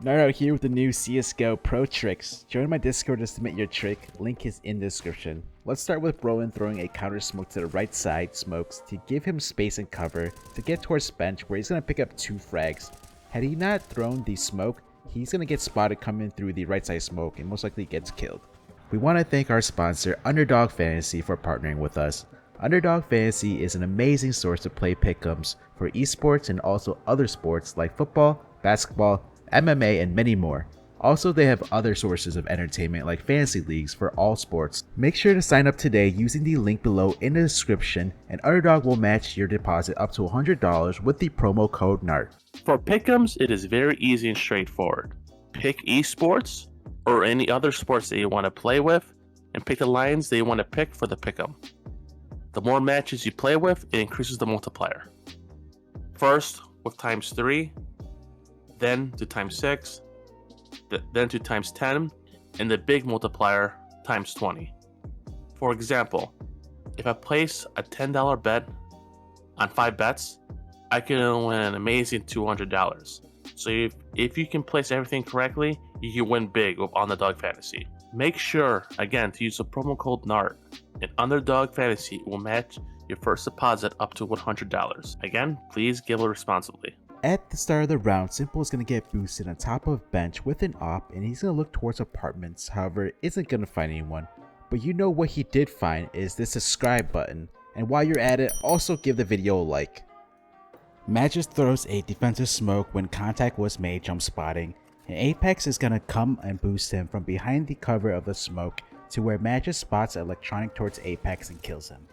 NartOutHere here with the new CSGO pro tricks. Join my Discord to submit your trick, link is in the description. Let's start with Rowan throwing a counter smoke to the right side smokes to give him space and cover to get towards bench where he's going to pick up 2 frags. Had he not thrown the smoke, he's going to get spotted coming through the right side smoke and most likely gets killed. We want to thank our sponsor Underdog Fantasy for partnering with us. Underdog Fantasy is an amazing source to play pick'ems for esports and also other sports like football, basketball, MMA, and many more. Also, they have other sources of entertainment like fantasy leagues for all sports. Make sure to sign up today using the link below in the description, and Underdog will match your deposit up to $100 with the promo code NART. For pick'ems, it is very easy and straightforward. Pick esports or any other sports that you want to play with, and pick the lines that you want to pick for the pick'em. The more matches you play with, it increases the multiplier. First with times 3, then to times 6, then to times 10, and the big multiplier times 20. For example, if I place a $10 bet on 5 bets, I can win an amazing $200. So if you can place everything correctly, you can win big with Underdog Fantasy. Make sure, again, to use the promo code NART, and Underdog Fantasy will match your first deposit up to $100. Again, please gamble responsibly. At the start of the round, Simple is going to get boosted on top of bench with an op, and he's going to look towards apartments. However, isn't going to find anyone. But you know what he did find is this subscribe button, and while you're at it, also give the video a like. Magisk throws a defensive smoke when contact was made jump spotting, and Apex is going to come and boost him from behind the cover of the smoke to where Magisk spots electronic towards Apex and kills him.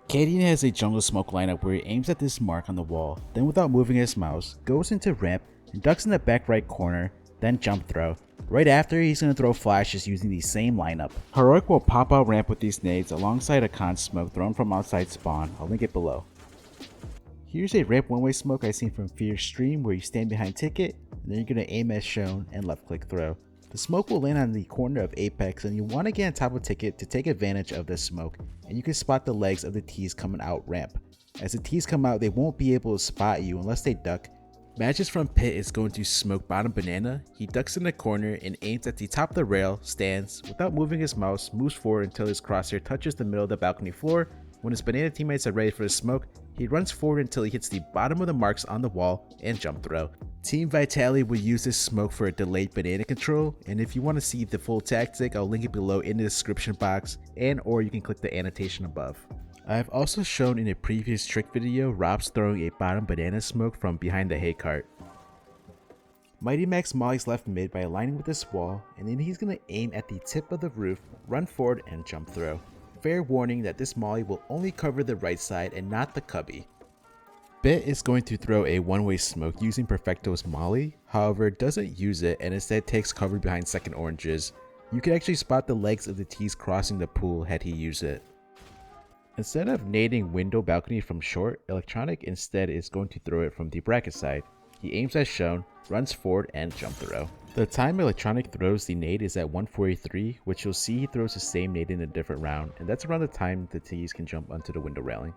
Cadian has a jungle smoke lineup where he aims at this mark on the wall, then without moving his mouse, goes into ramp and ducks in the back right corner, then jump throw. Right after, he's going to throw flashes using the same lineup. Heroic will pop out ramp with these nades alongside a con smoke thrown from outside spawn. I'll link it below. Here's a ramp one-way smoke I seen from Fear's stream where you stand behind ticket, and then you're going to aim as shown and left click throw. The smoke will land on the corner of Apex, and you want to get on top of ticket to take advantage of this smoke, and you can spot the legs of the T's coming out ramp. As the T's come out, they won't be able to spot you unless they duck. Magisk from pit is going to smoke bottom banana. He ducks in the corner and aims at the top of the rail, stands, without moving his mouse, moves forward until his crosshair touches the middle of the balcony floor. When his banana teammates are ready for the smoke, he runs forward until he hits the bottom of the marks on the wall and jump throw. Team Vitality will use this smoke for a delayed banana control, and if you want to see the full tactic, I'll link it below in the description box, and or you can click the annotation above. I have also shown in a previous trick video ropz throwing a bottom banana smoke from behind the hay cart. Mighty Max mollies left mid by aligning with this wall, and then he's going to aim at the tip of the roof, run forward and jump throw. Fair warning that this molly will only cover the right side and not the cubby. Bit is going to throw a one-way smoke using Perfecto's molly, however doesn't use it and instead takes cover behind second oranges. You can actually spot the legs of the T's crossing the pool had he used it. Instead of nading window balcony from short, Electronic instead is going to throw it from the bracket side. He aims as shown, runs forward and jump throw. The time Electronic throws the nade is at 143, which you'll see he throws the same nade in a different round, and that's around the time the T's can jump onto the window railing.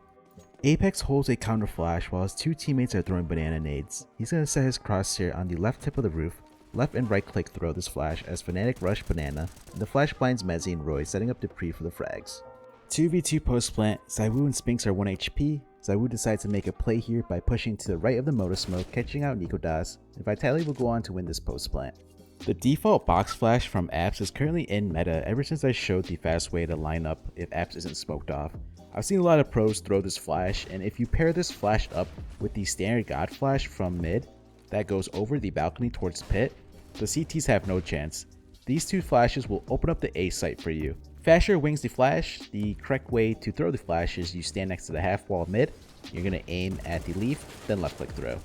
Apex holds a counter flash while his 2 teammates are throwing banana nades. He's going to set his crosshair on the left tip of the roof, left and right click throw this flash as Fnatic rush banana, and the flash blinds Mezzy and Roy, setting up the pre for the frags. 2v2 post plant, zywoo and spinx are 1 HP. Zywoo decides to make a play here by pushing to the right of the motor smoke, catching out Nico Das, and Vitality will go on to win this post plant. The default box flash from apps is currently in meta ever since I showed the fast way to line up if apps isn't smoked off. I've seen a lot of pros throw this flash, and if you pair this flash up with the standard god flash from mid that goes over the balcony towards pit, the CTs have no chance. These 2 flashes will open up the A site for you. Fasher wings the flash. The correct way to throw the flash is you stand next to the half wall mid, you're going to aim at the leaf, then left click throw.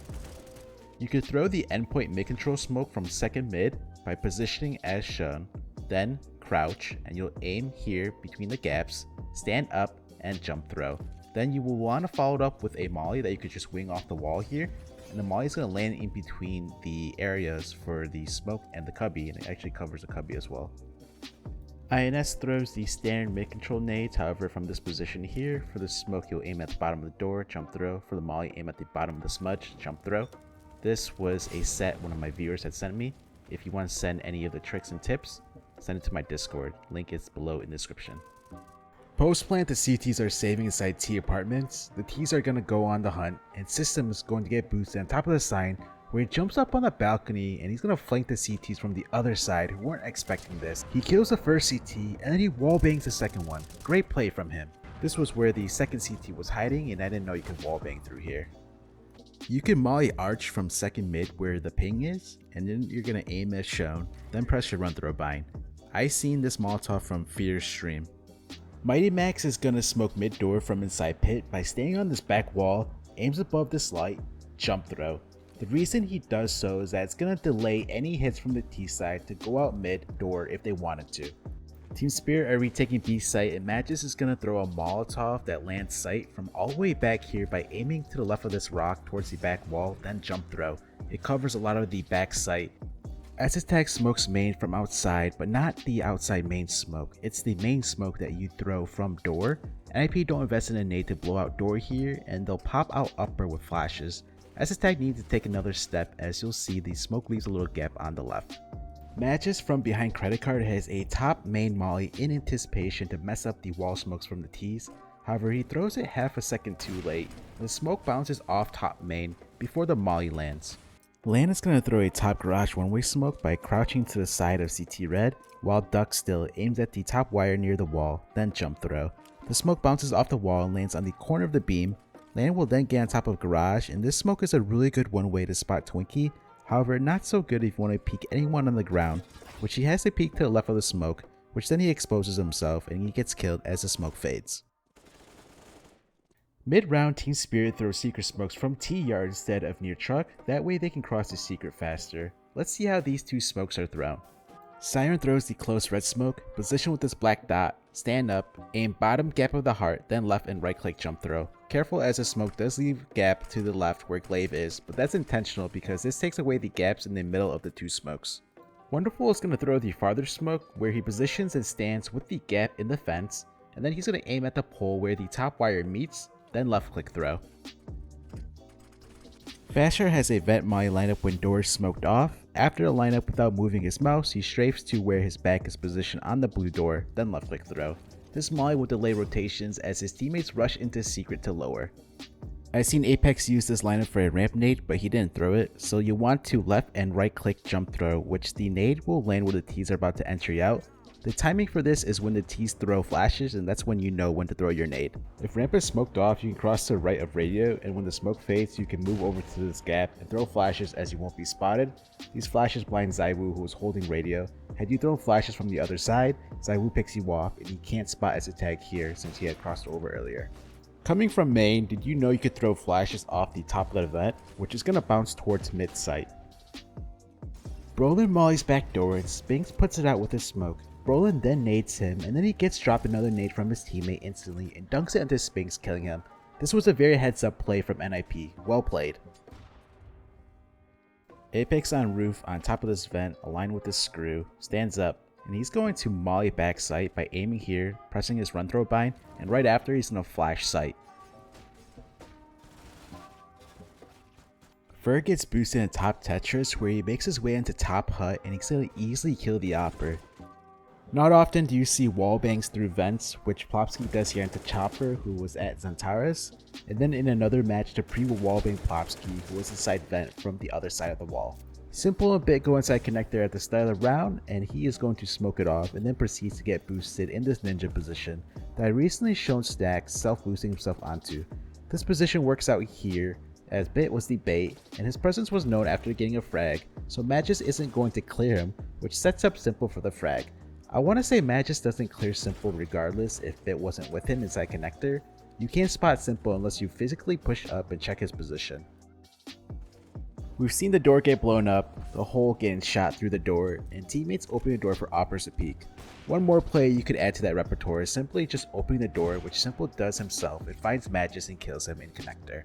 You could throw the endpoint mid control smoke from second mid by positioning as shown, then crouch and you'll aim here between the gaps, stand up and jump throw. Then you will want to follow it up with a molly that you could just wing off the wall here, and the molly is going to land in between the areas for the smoke and the cubby, and it actually covers the cubby as well. INS throws the standard mid control nades, however from this position here, for the smoke you'll aim at the bottom of the door, jump throw, for the molly aim at the bottom of the smudge, jump throw. this was a set one of my viewers had sent me. If you want to send any of the tricks and tips, send it to my Discord. Link is below in the description. Post-plan, the CTs are saving inside T apartments. The Ts are going to go on the hunt, and System is going to get boosted on top of the sign, where he jumps up on the balcony and he's going to flank the CTs from the other side who weren't expecting this. He kills the first CT and then he wallbangs the second one. Great play from him. This was where the second CT was hiding, and I didn't know you could wallbang through here. You can molly arch from second mid where the ping is, and then you're going to aim as shown, then press your run throw bind. I seen this Molotov from Fear's stream. Mighty Max is gonna smoke mid door from inside pit by staying on this back wall, aims above this light, jump throw. The reason he does so is that it's gonna delay any hits from the T side to go out mid door if they wanted to. Team Spirit are retaking B site, and Magisk is gonna throw a Molotov that lands sight from all the way back here by aiming to the left of this rock towards the back wall, then jump throw. It covers a lot of the back site. SSTag smokes main from outside, but not the outside main smoke. It's the main smoke that you throw from door. NIP don't invest in a nade to blow out door here, and they'll pop out upper with flashes. SSTag needs to take another step, as you'll see the smoke leaves a little gap on the left. Magisk from behind credit card has a top main molly in anticipation to mess up the wall smokes from the Ts. However, he throws it half a second too late. The smoke bounces off top main before the molly lands. Lan is going to throw a top garage one-way smoke by crouching to the side of CT red, while Duck still aims at the top wire near the wall, then jump throw. The smoke bounces off the wall and lands on the corner of the beam. Lan will then get on top of garage, and this smoke is a really good one-way to spot Twinkie. However, not so good if you want to peek anyone on the ground, which he has to peek to the left of the smoke, which then he exposes himself and he gets killed as the smoke fades. Mid-round, Team Spirit throws secret smokes from T-yard instead of near truck, that way they can cross the secret faster. Let's see how these two smokes are thrown. Siren throws the close red smoke, position with this black dot, stand up, aim bottom gap of the heart, then left and right click jump throw. Careful, as the smoke does leave gap to the left where glaive is, but that's intentional because this takes away the gaps in the middle of the two smokes. Wonderful is going to throw the farther smoke where he positions and stands with the gap in the fence, and then he's going to aim at the pole where the top wire meets, then left click throw. Fasher has a vent molly lineup when doors smoked off. After the lineup without moving his mouse, he strafes to where his back is positioned on the blue door, then left click throw. This molly will delay rotations as his teammates rush into secret to lower. I've seen Apex use this lineup for a ramp nade, but he didn't throw it, so you want to left and right click jump throw, which the nade will land where the Ts are about to enter out. The timing for this is when the Ts throw flashes, and that's when you know when to throw your nade. If ramp is smoked off, you can cross to the right of radio, and when the smoke fades, you can move over to this gap and throw flashes as you won't be spotted. These flashes blind zywoo, who was holding radio. Had you thrown flashes from the other side, zywoo picks you off, and he can't spot as a tag here since he had crossed over earlier. Coming from main, did you know you could throw flashes off the top of the vent, which is going to bounce towards mid site. Brolin mollies back door, and spinx puts it out with his smoke. Brolin then nades him, and then he gets dropped another nade from his teammate instantly and dunks it into spinx, killing him. This was a very heads up play from NIP. Well played. Apex on roof on top of this vent, aligned with this screw, stands up, and he's going to molly back sight by aiming here, pressing his run throw bind, and right after he's going to flash sight. Fer gets boosted in top Tetris, where he makes his way into top hut and he's going to easily kill the opper. Not often do you see wall bangs through vents, which Plopsky does here into Chopper, who was at Zantares, and then in another match to pre-wallbang Plopsky, who was inside vent from the other side of the wall. Simple and bit go inside connector at the start of the round, and he is going to smoke it off and then proceeds to get boosted in this ninja position that I recently shown Stack self-boosting himself onto. This position works out here, as Bit was the bait, and his presence was known after getting a frag, so Magisk isn't going to clear him, which sets up Simple for the frag. I want to say Magisk doesn't clear Simple regardless if Bit wasn't with him inside connector. You can't spot Simple unless you physically push up and check his position. We've seen the door get blown up, the hole getting shot through the door, and teammates opening the door for oppers to peek. One more play you could add to that repertoire is simply just opening the door, which Simple does himself and finds Magisk and kills him in connector.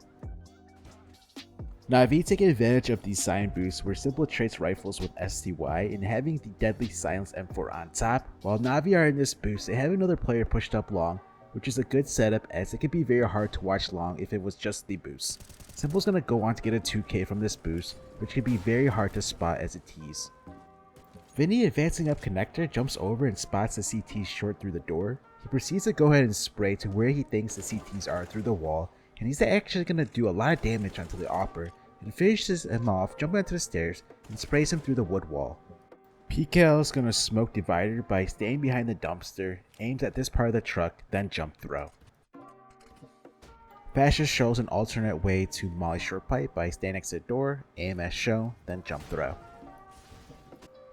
Navi taking advantage of the Cyan boost where Simple trades rifles with STY and having the deadly Silence M4 on top. While Navi are in this boost, they have another player pushed up long, which is a good setup as it can be very hard to watch long if it was just the boost. Simple's gonna go on to get a 2k from this boost, which can be very hard to spot as a tease. Vinny, advancing up connector, jumps over and spots the CT short through the door. He proceeds to go ahead and spray to where he thinks the CTs are through the wall, and he's actually gonna do a lot of damage onto the opper, and finishes him off jumping onto the stairs and sprays him through the wood wall. PKL is gonna smoke divider by staying behind the dumpster, aims at this part of the truck, then jump throw. Fascist shows an alternate way to molly short pipe by staying next to the door, aim as shown, then jump throw.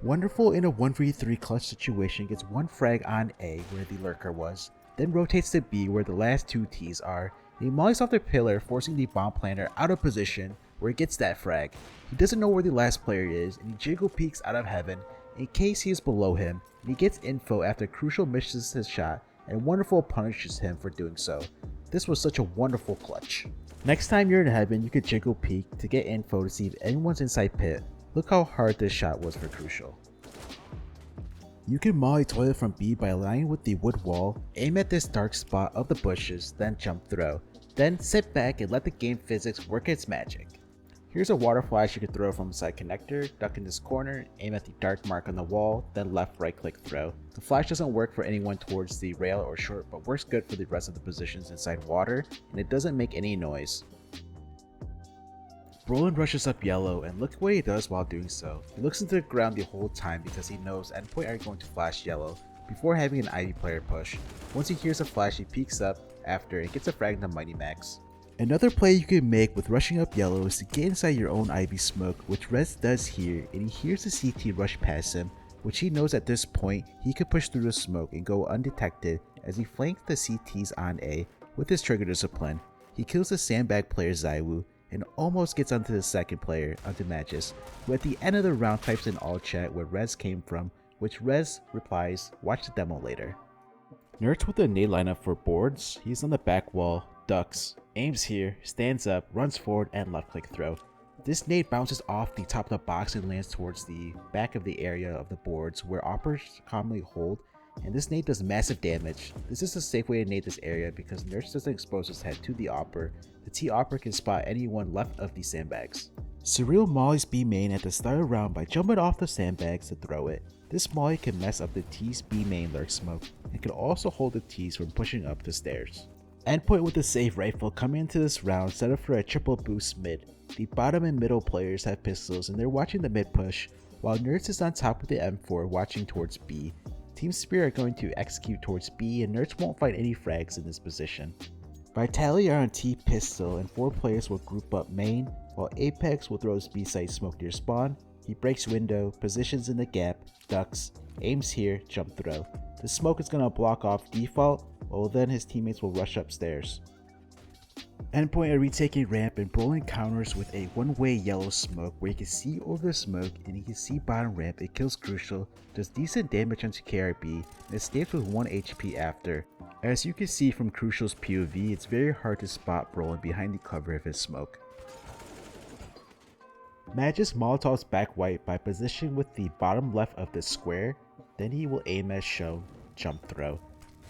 Wonderful in a 1v3 clutch situation gets one frag on A where the lurker was, then rotates to B where the last two T's are, and he mollies off the pillar, forcing the bomb planter out of position where he gets that frag. He doesn't know where the last player is, and he jiggle peeks out of heaven in case he is below him, and he gets info after Crucial misses his shot, and Wonderful punishes him for doing so. This was such a wonderful clutch. Next time you're in heaven, you could jiggle peek to get info to see if anyone's inside pit. Look how hard this shot was for Crucial. You can molly toilet from B by aligning with the wood wall, aim at this dark spot of the bushes, then jump throw. Then sit back and let the game physics work its magic. Here's a water flash you can throw from inside connector, duck in this corner, aim at the dark mark on the wall, then left right click throw. The flash doesn't work for anyone towards the rail or short, but works good for the rest of the positions inside water, and it doesn't make any noise. Brolin rushes up yellow, and look what he does while doing so. He looks into the ground the whole time because he knows endpoint are going to flash yellow before having an Ivy player push. Once he hears a flash, he peeks up after and gets a frag in the Mighty Max. Another play you can make with rushing up yellow is to get inside your own Ivy smoke, which Rez does here, and he hears the CT rush past him, which he knows at this point he could push through the smoke and go undetected as he flanks the CTs on A with his trigger discipline. He kills the sandbag player Zywoo and almost gets onto the second player, onto Magisk, who at the end of the round types in all chat where Rez came from, which Rez replies, watch the demo later. Nerds with a nade lineup for boards, he's on the back wall, ducks, aims here, stands up, runs forward, and left click throw. This nade bounces off the top of the box and lands towards the back of the area of the boards where operas commonly hold, and this nade does massive damage. This is a safe way to nade this area because Nerds doesn't expose his head to the opera. The T-opera can spot anyone left of the sandbags. Surreal mollies B main at the start of round by jumping off the sandbags to throw it. This molly can mess up the T's B main lurk smoke and can also hold the T's from pushing up the stairs. Endpoint with the safe rifle coming into this round set up for a triple boost mid. The bottom and middle players have pistols and they're watching the mid push, while Nerds is on top with the M4 watching towards B. Team Spirit are going to execute towards B and Nerds won't find any frags in this position. Vitality are on T pistol and 4 players will group up main, while Apex will throw his B site smoke near spawn. He breaks window, positions in the gap, ducks, aims here, jump throw. The smoke is going to block off default, while then his teammates will rush upstairs. Endpoint are retaking ramp and Brolin counters with a one-way yellow smoke where you can see over the smoke and you can see bottom ramp. It kills Crucial, does decent damage onto KRB, and escapes with 1 HP after. As you can see from Crucial's POV, it's very hard to spot Brolin behind the cover of his smoke. Magisk Molotov's back white by positioning with the bottom left of the square, then he will aim as shown, jump throw.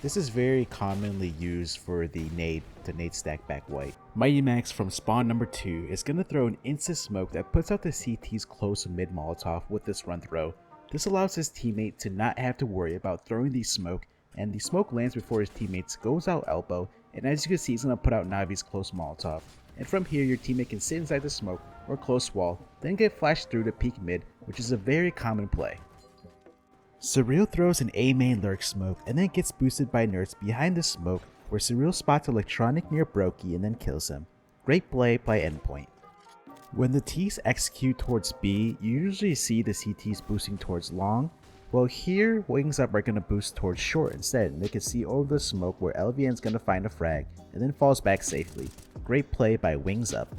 This is very commonly used for the nade to nade stack back white. Mighty Max from spawn number 2 is going to throw an instant smoke that puts out the CT's close mid Molotov with this run throw. This allows his teammate to not have to worry about throwing the smoke, and the smoke lands before his teammates goes out elbow, and as you can see he's going to put out Navi's close Molotov. And from here your teammate can sit inside the smoke or close wall, then get flashed through to peek mid, which is a very common play. Surreal throws an A main lurk smoke and then gets boosted by Nerds behind the smoke where Surreal spots electronic near Brokey and then kills him. Great play by Endpoint. When the T's execute towards B, you usually see the CTs boosting towards long. Well here, Wings Up are going to boost towards short instead, and they can see over the smoke where LVN's going to find a frag and then falls back safely. Great play by Wings Up.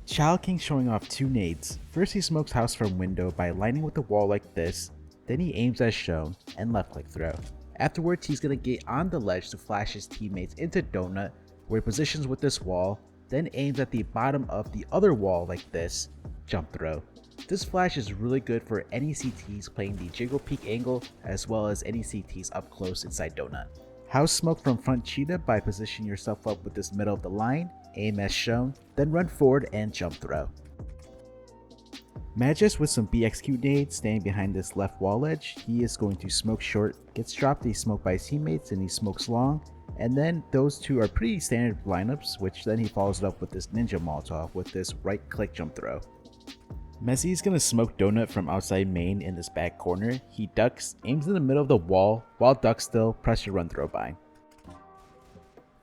Child King showing off 2 nades. First he smokes house from window by lining with the wall like this, then he aims as shown and left click throw. Afterwards he's going to get on the ledge to flash his teammates into donut where he positions with this wall, then aims at the bottom of the other wall like this, jump throw. This flash is really good for any CTs playing the jiggle peek angle as well as any CTs up close inside donut. House smoke from front cheetah by positioning yourself up with this middle of the line, aim as shown, then run forward and jump throw. Magisk with some BXQ nades standing behind this left wall edge. He is going to smoke short, gets dropped, he's smoked by his teammates, and he smokes long. And then those two are pretty standard lineups, which then he follows it up with this ninja molotov with this right click jump throw. Messi is going to smoke donut from outside main in this back corner. He ducks, aims in the middle of the wall, while ducks still, pressure run throw bind.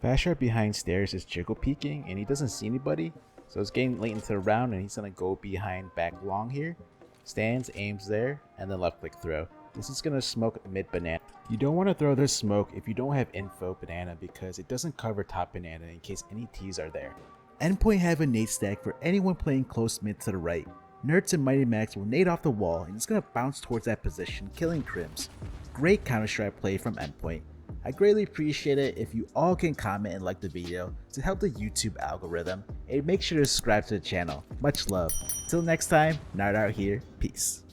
Fast right behind stairs is Jiggle peeking, and he doesn't see anybody. So it's getting late into the round, and he's going to go behind back long here. Stands, aims there, and then left click throw. This is going to smoke mid banana. You don't want to throw this smoke if you don't have info banana because it doesn't cover top banana in case any T's are there. Endpoint have a nade stack for anyone playing close mid to the right. Nerds and Mighty Max will nade off the wall and it's going to bounce towards that position, killing Crims. Great counterstrike play from Endpoint. I greatly appreciate it if you all can comment and like the video to help the YouTube algorithm, and make sure to subscribe to the channel. Much love. Till next time, NartOutHere, peace.